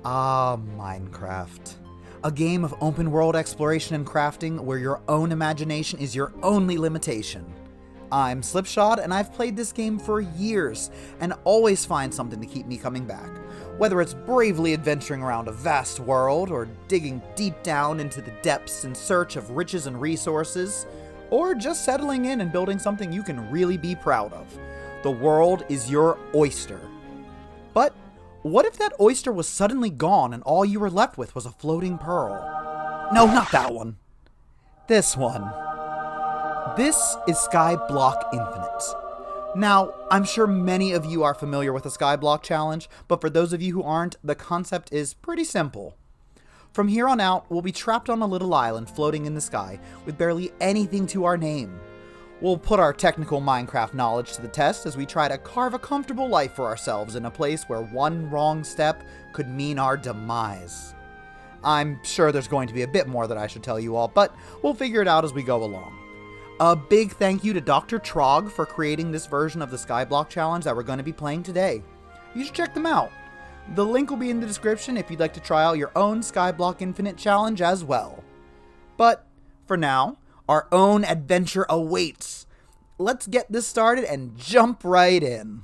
Minecraft. A game of open world exploration and crafting where your own imagination is your only limitation. I'm Slipshod, and I've played this game for years, and always find something to keep me coming back. Whether it's bravely adventuring around a vast world, or digging deep down into the depths in search of riches and resources, or just settling in and building something you can really be proud of. The world is your oyster. But what if that oyster was suddenly gone and all you were left with was a floating pearl? No, not that one. This one. This is Skyblock Infinite. Now, I'm sure many of you are familiar with the Skyblock challenge, but for those of you who aren't, the concept is pretty simple. From here on out, we'll be trapped on a little island floating in the sky with barely anything to our name. We'll put our technical Minecraft knowledge to the test as we try to carve a comfortable life for ourselves in a place where one wrong step could mean our demise. I'm sure there's going to be a bit more that I should tell you all, but we'll figure it out as we go along. A big thank you to DrTrog for creating this version of the Skyblock challenge that we're going to be playing today. You should check them out. The link will be in the description if you'd like to try out your own Skyblock Infinite challenge as well. But for now, our own adventure awaits. Let's get this started and jump right in.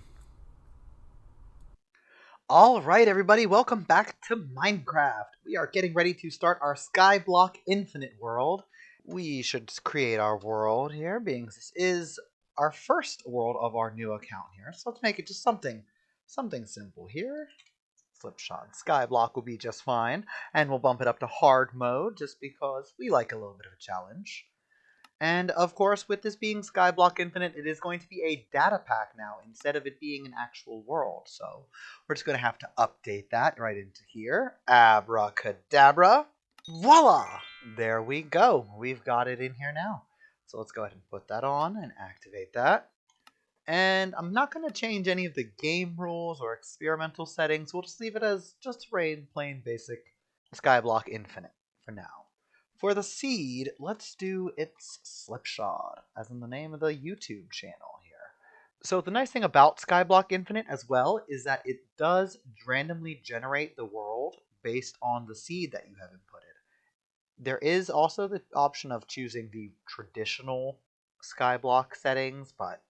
Alright everybody, welcome back to Minecraft. We are getting ready to start our Skyblock Infinite world. We should create our world here, being this is our first world of our new account here. So let's make it just something simple here. Slipshod Skyblock will be just fine, and we'll bump it up to hard mode just because we like a little bit of a challenge. And of course, with this being Skyblock Infinite, it is going to be a data pack now instead of it being an actual world. So we're just going to have to update that right into here. Abracadabra. Voila! There we go. We've got it in here now. So let's go ahead and put that on and activate that. And I'm not going to change any of the game rules or experimental settings. We'll just leave it as just plain basic Skyblock Infinite for now. For the seed, let's do ItsSlipshod, as in the name of the YouTube channel here. So the nice thing about Skyblock Infinite as well is that it does randomly generate the world based on the seed that you have inputted. There is also the option of choosing the traditional Skyblock settings, but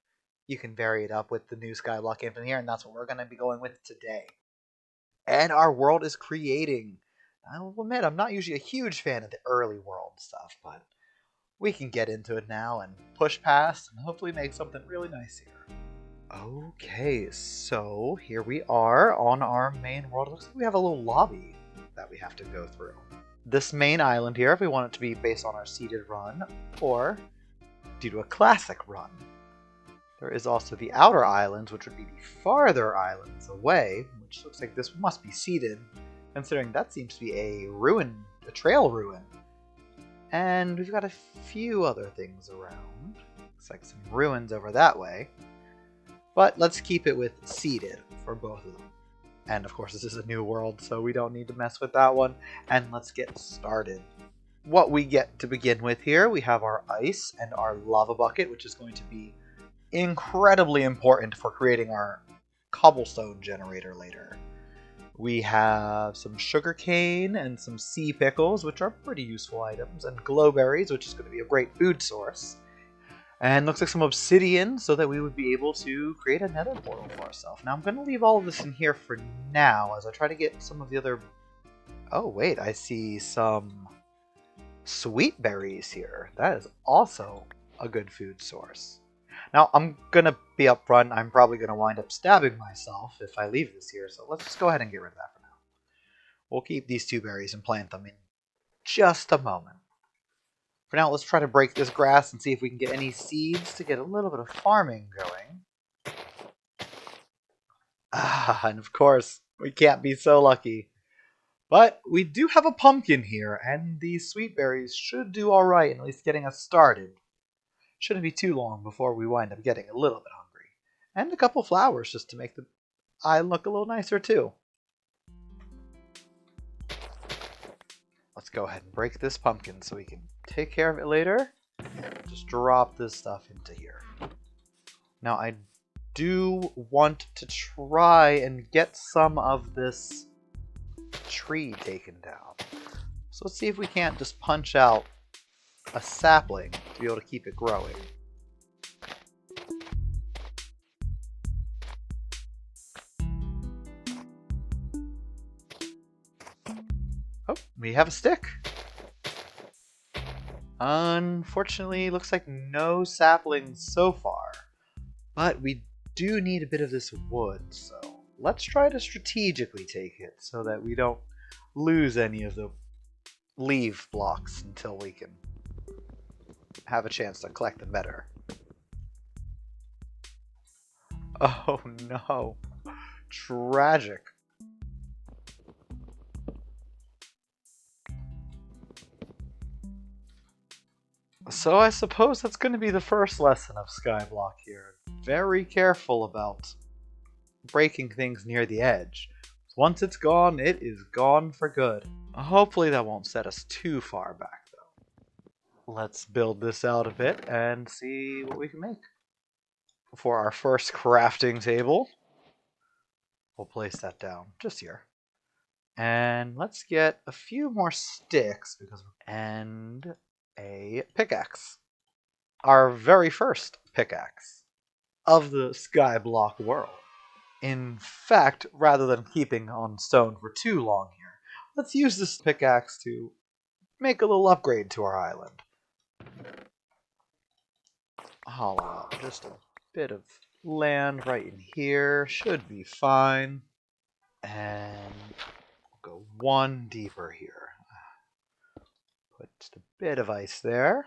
you can vary it up with the new Skyblock Infinite here, and that's what we're going to be going with today. And our world is creating. I will admit, I'm not usually a huge fan of the early world stuff, but we can get into it now and push past and hopefully make something really nice here. Okay, so here we are on our main world. It looks like we have a little lobby that we have to go through. This main island here, if we want it to be based on our seeded run, or due to a classic run. There is also the outer islands, which would be the farther islands away, which looks like this must be seeded, considering that seems to be a ruin, a trail ruin. And we've got a few other things around. Looks like some ruins over that way. But let's keep it with seeded for both of them. And of course this is a new world, so we don't need to mess with that one. And let's get started. What we get to begin with here, we have our ice and our lava bucket, which is going to be incredibly important for creating our cobblestone generator later. We have some sugarcane and some sea pickles, which are pretty useful items, and glowberries, which is going to be a great food source. And looks like some obsidian, so that we would be able to create a nether portal for ourselves. Now I'm going to leave all of this in here for now, as I try to get some of the other... Oh wait, I see some sweet berries here. That is also a good food source. Now, I'm going to be upfront. I'm probably going to wind up stabbing myself if I leave this here, so let's just go ahead and get rid of that for now. We'll keep these two berries and plant them in just a moment. For now, let's try to break this grass and see if we can get any seeds to get a little bit of farming going. And of course, we can't be so lucky. But we do have a pumpkin here, and these sweet berries should do alright in at least getting us started. Shouldn't be too long before we wind up getting a little bit hungry. And a couple flowers just to make the island look a little nicer too. Let's go ahead and break this pumpkin so we can take care of it later. Just drop this stuff into here. Now I do want to try and get some of this tree taken down. So let's see if we can't just punch out a sapling to be able to keep it growing. Oh, we have a stick. Unfortunately, looks like no saplings so far. But we do need a bit of this wood, so let's try to strategically take it so that we don't lose any of the leaf blocks until we can have a chance to collect them better. Oh no. Tragic. So I suppose that's going to be the first lesson of Skyblock here. Very careful about breaking things near the edge. Once it's gone, it is gone for good. Hopefully that won't set us too far back though. Let's build this out a bit and see what we can make. For our first crafting table, we'll place that down just here. And let's get a few more sticks and a pickaxe. Our very first pickaxe of the Skyblock world. In fact, rather than keeping on stone for too long here, let's use this pickaxe to make a little upgrade to our island. Hollow out just a bit of land right in here. Should be fine. And we'll go one deeper here. Put just a bit of ice there.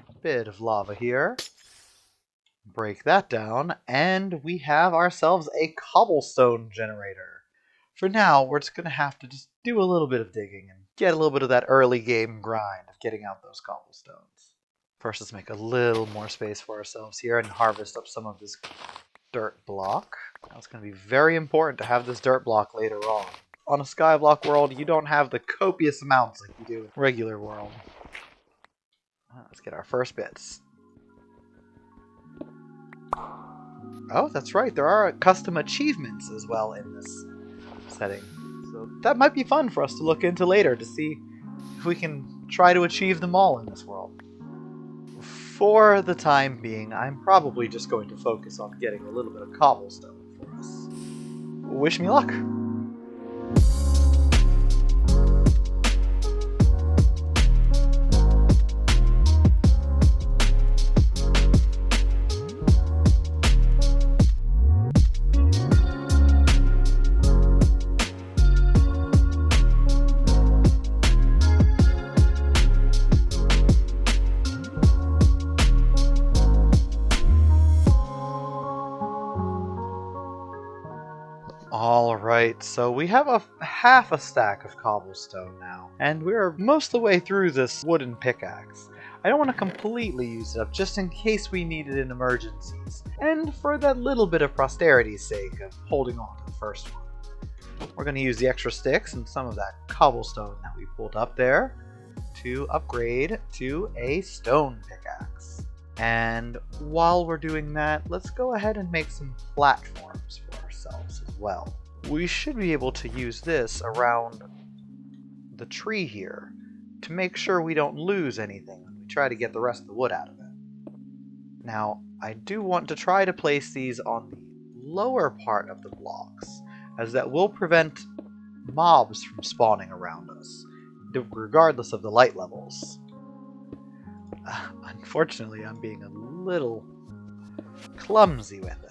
A bit of lava here. Break that down, and we have ourselves a cobblestone generator. For now, we're just going to have to just do a little bit of digging and get a little bit of that early game grind of getting out those cobblestones. First, let's make a little more space for ourselves here and harvest up some of this dirt block. Now, it's going to be very important to have this dirt block later on. On a Skyblock world, you don't have the copious amounts like you do in regular world. Let's get our first bits. Oh, that's right. There are custom achievements as well in this setting. So that might be fun for us to look into later to see if we can try to achieve them all in this world. For the time being, I'm probably just going to focus on getting a little bit of cobblestone for us. Wish me luck! Alright, so we have half a stack of cobblestone now, and we're most of the way through this wooden pickaxe. I don't want to completely use it up, just in case we need it in emergencies, and for that little bit of posterity's sake of holding on to the first one. We're going to use the extra sticks and some of that cobblestone that we pulled up there to upgrade to a stone pickaxe. And while we're doing that, let's go ahead and make some platforms for ourselves as well. We should be able to use this around the tree here to make sure we don't lose anything when we try to get the rest of the wood out of it. Now, I do want to try to place these on the lower part of the blocks, as that will prevent mobs from spawning around us, regardless of the light levels. Unfortunately, I'm being a little clumsy with it.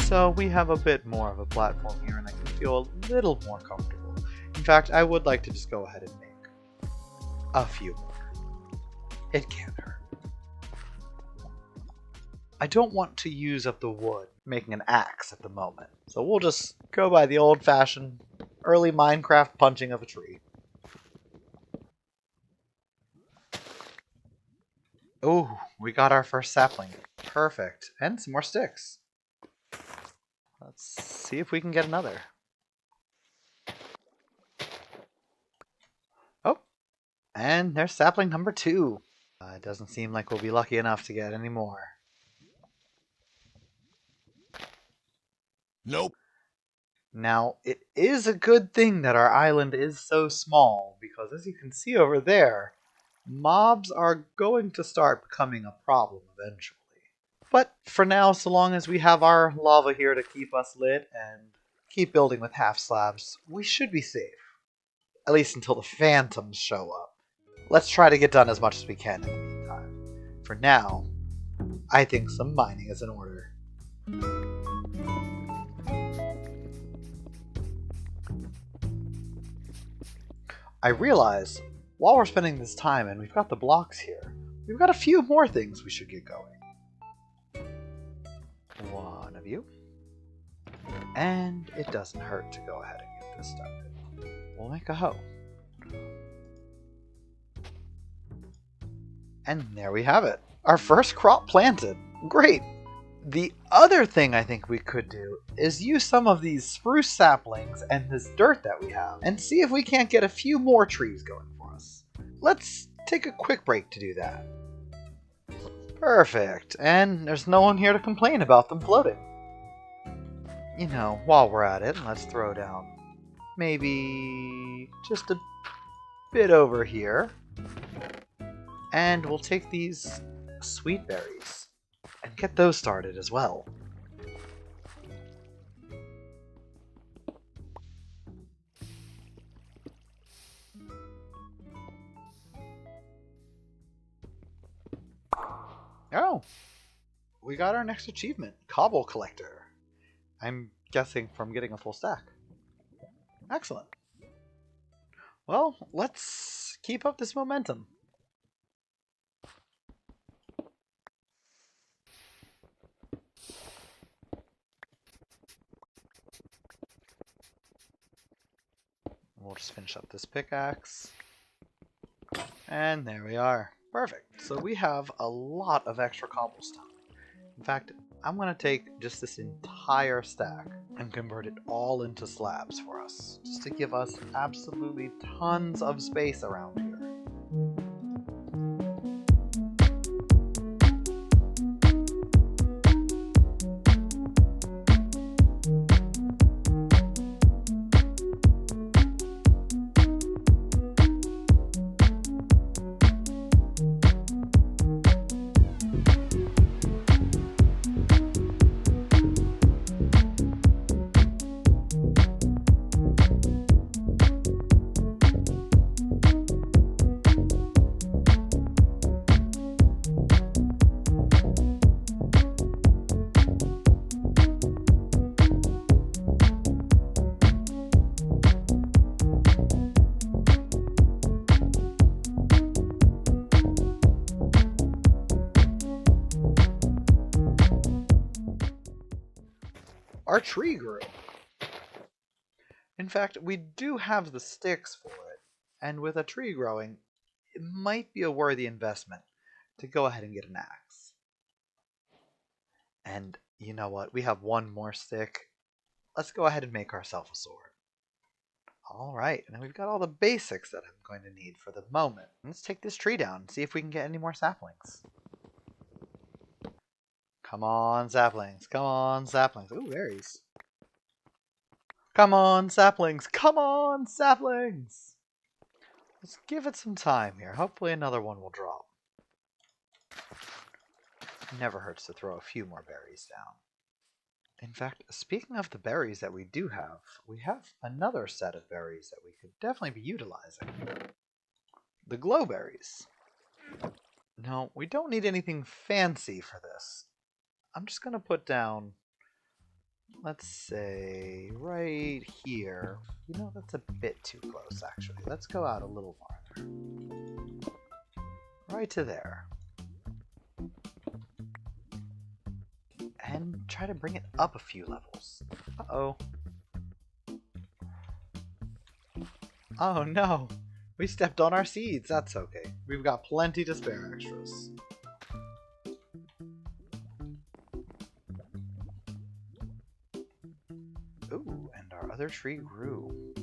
So we have a bit more of a platform here, and I can feel a little more comfortable. In fact, I would like to just go ahead and make a few more. It can't hurt. I don't want to use up the wood making an axe at the moment, so we'll just go by the old-fashioned early Minecraft punching of a tree. Oh, we got our first sapling. Perfect. And some more sticks. Let's see if we can get another. Oh, and there's sapling number 2. It doesn't seem like we'll be lucky enough to get any more. Nope. Now, it is a good thing that our island is so small, because as you can see over there, mobs are going to start becoming a problem eventually. But for now, so long as we have our lava here to keep us lit and keep building with half slabs, we should be safe. At least until the phantoms show up. Let's try to get done as much as we can in the meantime. For now, I think some mining is in order. I realize, while we're spending this time and we've got the blocks here, we've got a few more things we should get going. One of you. And it doesn't hurt to go ahead and get this started. We'll make a hoe. And there we have it. Our first crop planted. Great! The other thing I think we could do is use some of these spruce saplings and this dirt that we have and see if we can't get a few more trees going for us. Let's take a quick break to do that. Perfect. And there's no one here to complain about them floating. You know, while we're at it, let's throw down maybe just a bit over here. And we'll take these sweet berries and get those started as well. Oh, we got our next achievement, Cobble Collector. I'm guessing from getting a full stack. Excellent. Well, let's keep up this momentum. We'll just finish up this pickaxe. And there we are. Perfect. So we have a lot of extra cobblestone. In fact, I'm going to take just this entire stack and convert it all into slabs for us, just to give us absolutely tons of space around here. Our tree grew. In fact, we do have the sticks for it, and with a tree growing, it might be a worthy investment to go ahead and get an axe. And you know what? We have one more stick. Let's go ahead and make ourselves a sword. Alright, and we've got all the basics that I'm going to need for the moment. Let's take this tree down and see if we can get any more saplings. Come on, saplings. Come on, saplings. Ooh, berries. Come on, saplings. Come on, saplings. Let's give it some time here. Hopefully another one will drop. Never hurts to throw a few more berries down. In fact, speaking of the berries that we do have, we have another set of berries that we could definitely be utilizing. The glow berries. No, we don't need anything fancy for this. I'm just going to put down, let's say, right here. You know, that's a bit too close, actually. Let's go out a little farther. Right to there. And try to bring it up a few levels. Uh-oh. Oh no! We stepped on our seeds. That's okay. We've got plenty to spare extras. Ooh, and our other tree grew.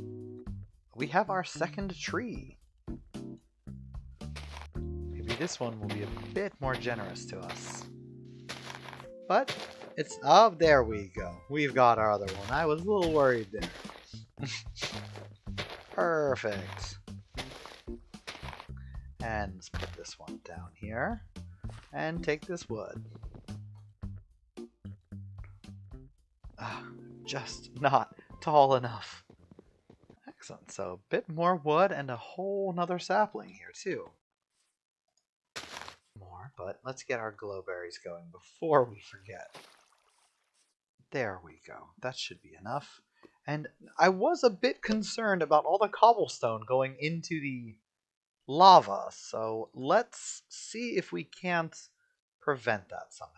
We have our second tree. Maybe this one will be a bit more generous to us. But It's up. There we go. We've got our other one. I was a little worried there. Perfect. And let's put this one down here. And take this wood. Just not tall enough. Excellent. So a bit more wood and a whole nother sapling here too. More, but let's get our glowberries going before we forget. There we go. That should be enough. And I was a bit concerned about all the cobblestone going into the lava, so let's see if we can't prevent that somehow.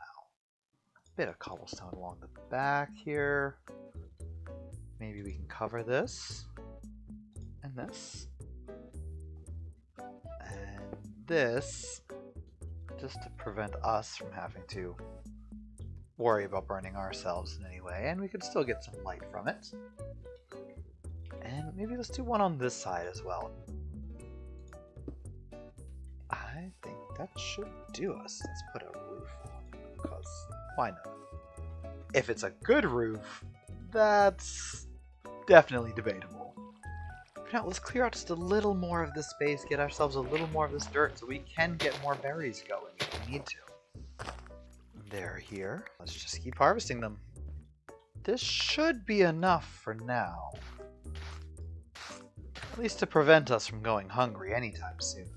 A bit of cobblestone along the back here. Maybe we can cover this. And this. And this. Just to prevent us from having to worry about burning ourselves in any way. And we could still get some light from it. And maybe let's do one on this side as well. I think that should do us. Let's put a roof on, because why not? If it's a good roof, that's definitely debatable. For now, let's clear out just a little more of this space, get ourselves a little more of this dirt so we can get more berries going if we need to. They're here. Let's just keep harvesting them. This should be enough for now. At least to prevent us from going hungry anytime soon.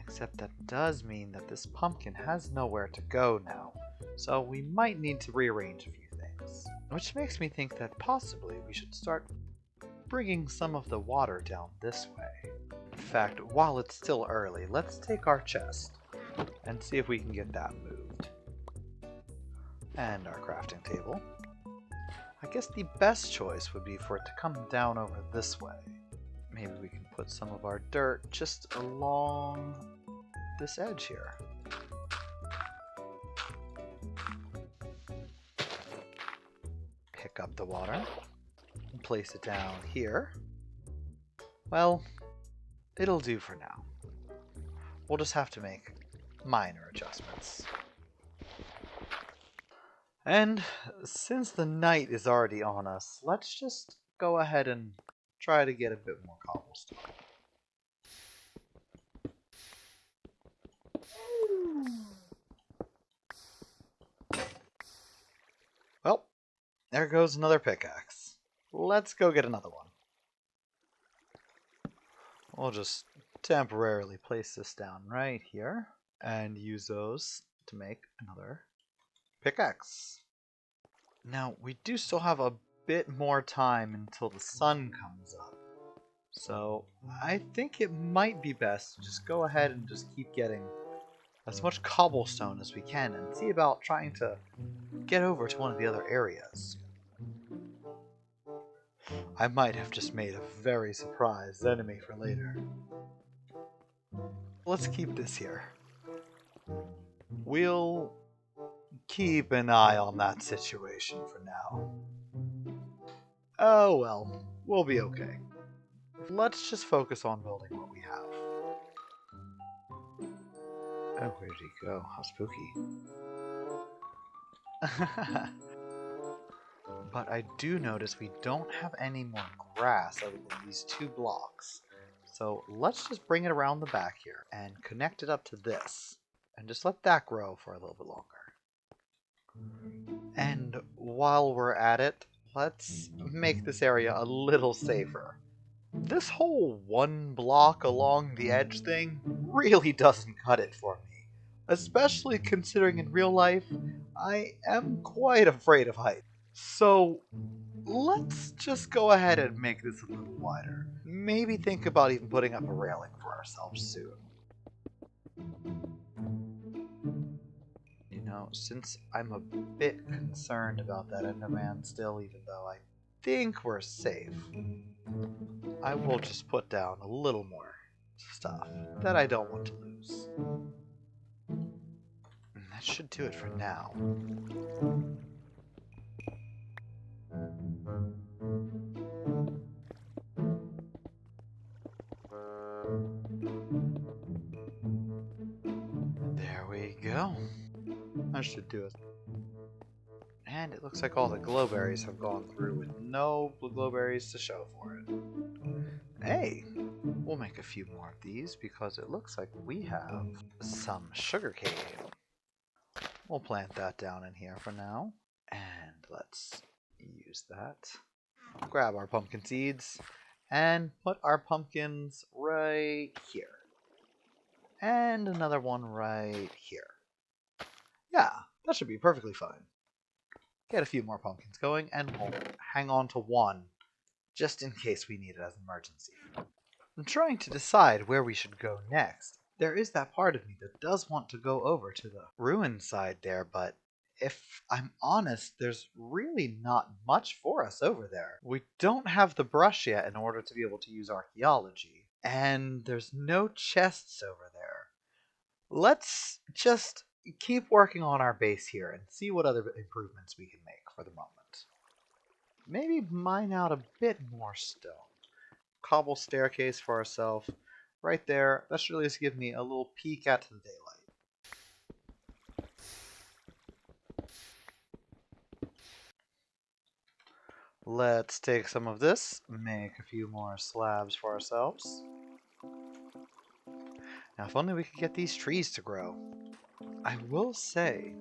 Except that does mean that this pumpkin has nowhere to go now, so we might need to rearrange a few things. Which makes me think that possibly we should start bringing some of the water down this way. In fact, while it's still early, let's take our chest and see if we can get that moved. And our crafting table. I guess the best choice would be for it to come down over this way. Maybe we can put some of our dirt just along this edge here. Pick up the water and place it down here. Well, it'll do for now. We'll just have to make minor adjustments. And since the night is already on us, let's just go ahead and try to get a bit more cobblestone. Well, there goes another pickaxe. Let's go get another one. We'll just temporarily place this down right here and use those to make another pickaxe. Now, we do still have a bit more time until the sun comes up. So, I think it might be best to just go ahead and just keep getting as much cobblestone as we can and see about trying to get over to one of the other areas. I might have just made a very surprised enemy for later. Let's keep this here. We'll keep an eye on that situation for now. Oh well, we'll be okay. Let's just focus on building what we have. Oh, where did he go? How spooky. But I do notice we don't have any more grass other than these 2 blocks. So let's just bring it around the back here and connect it up to this. And just let that grow for a little bit longer. And while we're at it, let's make this area a little safer. This whole 1 block along the edge thing really doesn't cut it for me. Especially considering in real life, I am quite afraid of heights. So let's just go ahead and make this a little wider. Maybe think about even putting up a railing for ourselves soon. You know, since I'm a bit concerned about that Enderman still, even though I think we're safe, I will just put down a little more stuff that I don't want to lose. And that should do it for now. There we go. That should do it. And it looks like all the glowberries have gone through with no glowberries to show for it. Hey, we'll make a few more of these because it looks like we have some sugarcane. We'll plant that down in here for now. And let's use that. Grab our pumpkin seeds and put our pumpkins right here. And another one right here. Yeah, that should be perfectly fine. Get a few more pumpkins going, and we'll hang on to one just in case we need it as an emergency. I'm trying to decide where we should go next. There is that part of me that does want to go over to the ruin side there, but if I'm honest, there's really not much for us over there. We don't have the brush yet in order to be able to use archaeology, and there's no chests over there. Let's just keep working on our base here and see what other improvements we can make for the moment. Maybe mine out a bit more stone. Cobble staircase for ourselves. Right there, that should at least give me a little peek at the daylight. Let's take some of this, make a few more slabs for ourselves. Now if only we could get these trees to grow. I will say,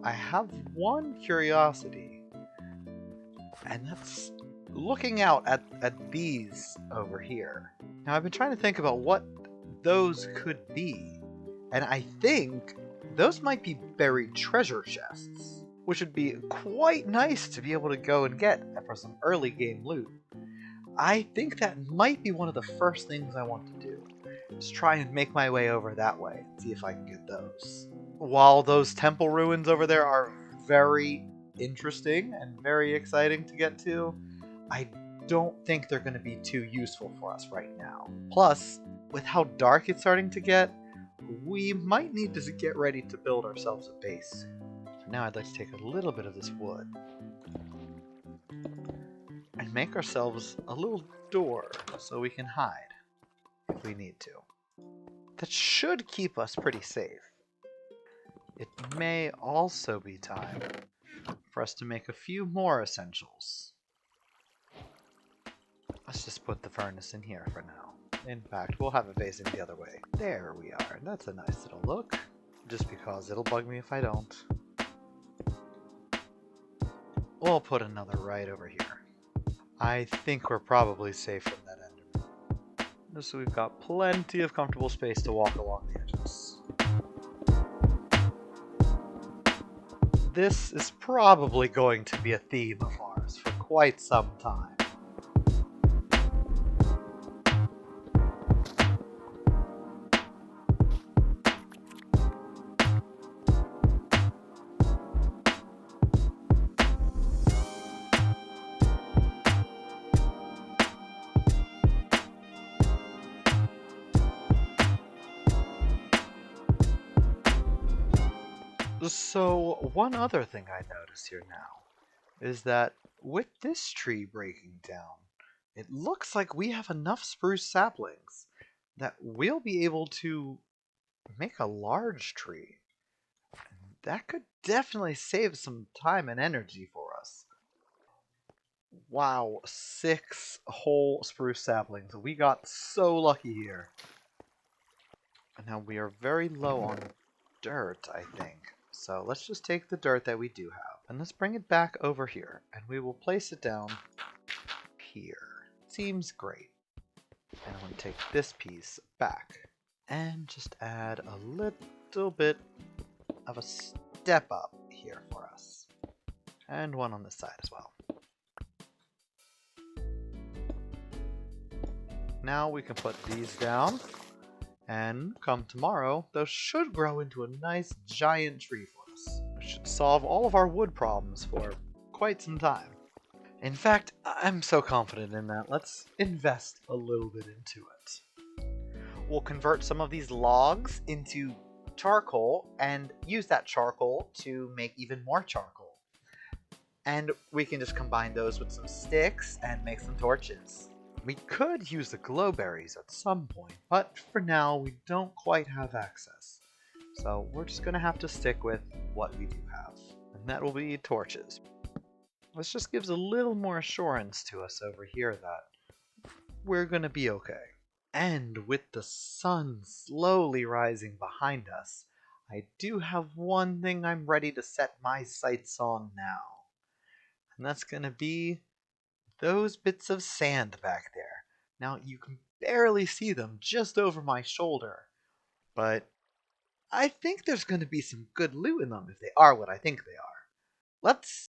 I have one curiosity, and that's looking out at these over here. Now I've been trying to think about what those could be, and I think those might be buried treasure chests, which would be quite nice to be able to go and get for some early game loot. I think that might be one of the first things I want to do. Just try and make my way over that way and see if I can get those. While those temple ruins over there are very interesting and very exciting to get to, I don't think they're going to be too useful for us right now. Plus, with how dark it's starting to get, we might need to get ready to build ourselves a base. For now, I'd like to take a little bit of this wood and make ourselves a little door so we can hide if we need to. That should keep us pretty safe. It may also be time for us to make a few more essentials. Let's just put the furnace in here for now. In fact, we'll have it facing the other way. There we are. That's a nice little look. Just because it'll bug me if I don't. We'll put another right over here. I think we're probably safe from that enderman. Just so we've got plenty of comfortable space to walk along the edges. This is probably going to be a theme of ours for quite some time. So, one other thing I notice here now is that with this tree breaking down, it looks like we have enough spruce saplings that we'll be able to make a large tree. That could definitely save some time and energy for us. Wow, 6 whole spruce saplings. We got so lucky here. And now we are very low on dirt, I think. So let's just take the dirt that we do have, and let's bring it back over here, and we will place it down here. Seems great. And I'm going to take this piece back, and just add a little bit of a step up here for us. And one on this side as well. Now we can put these down. And come tomorrow, those should grow into a nice giant tree for us. Which should solve all of our wood problems for quite some time. In fact, I'm so confident in that. Let's invest a little bit into it. We'll convert some of these logs into charcoal and use that charcoal to make even more charcoal. And we can just combine those with some sticks and make some torches. We could use the glowberries at some point, but for now we don't quite have access. So we're just going to have to stick with what we do have. And that will be torches. This just gives a little more assurance to us over here that we're gonna be okay. And with the sun slowly rising behind us, I do have one thing I'm ready to set my sights on now. And that's gonna be those bits of sand back there. Now, you can barely see them just over my shoulder, but I think there's going to be some good loot in them if they are what I think they are. Let's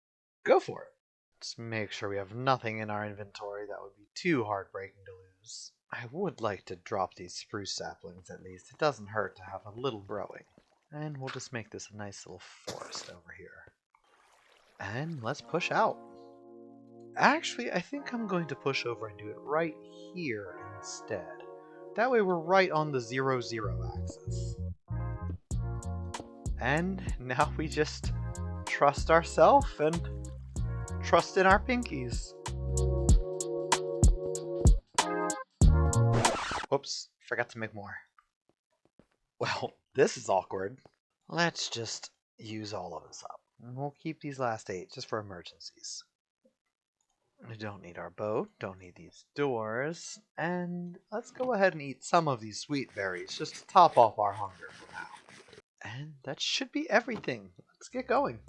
go for it. Let's make sure we have nothing in our inventory that would be too heartbreaking to lose. I would like to drop these spruce saplings at least. It doesn't hurt to have a little growing. And we'll just make this a nice little forest over here. And let's push out. Actually, I think I'm going to push over and do it right here instead. That way we're right on the 0, 0 axis. And now we just trust ourselves and trust in our pinkies. Whoops, forgot to make more. Well, this is awkward. Let's just use all of this up. And we'll keep these last 8 just for emergencies. We don't need our boat, don't need these doors, and let's go ahead and eat some of these sweet berries just to top off our hunger for now. And that should be everything. Let's get going.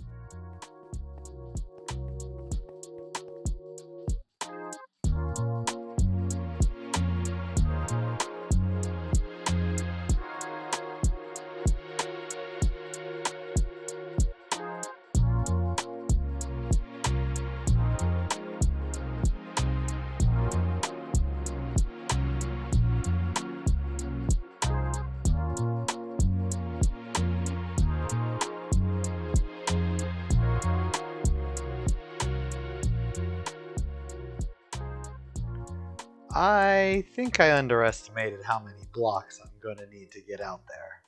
I think I underestimated how many blocks I'm going to need to get out there.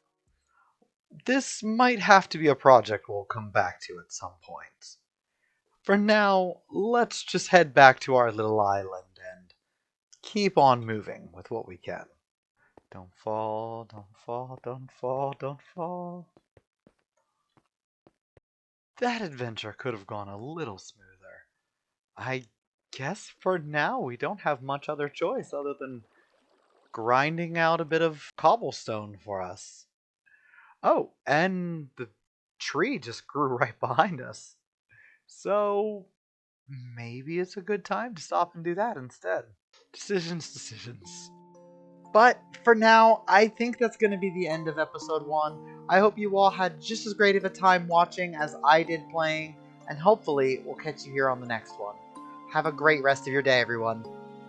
This might have to be a project we'll come back to at some point. For now, let's just head back to our little island and keep on moving with what we can. Don't fall, don't fall, don't fall, don't fall. That adventure could have gone a little smoother. I guess for now we don't have much other choice other than grinding out a bit of cobblestone for us. Oh, and the tree just grew right behind us. So maybe it's a good time to stop and do that instead. Decisions. But for now, I think that's going to be the end of episode 1. I hope you all had just as great of a time watching as I did playing, and hopefully we'll catch you here on the next one. Have a great rest of your day, everyone.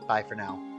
Bye for now.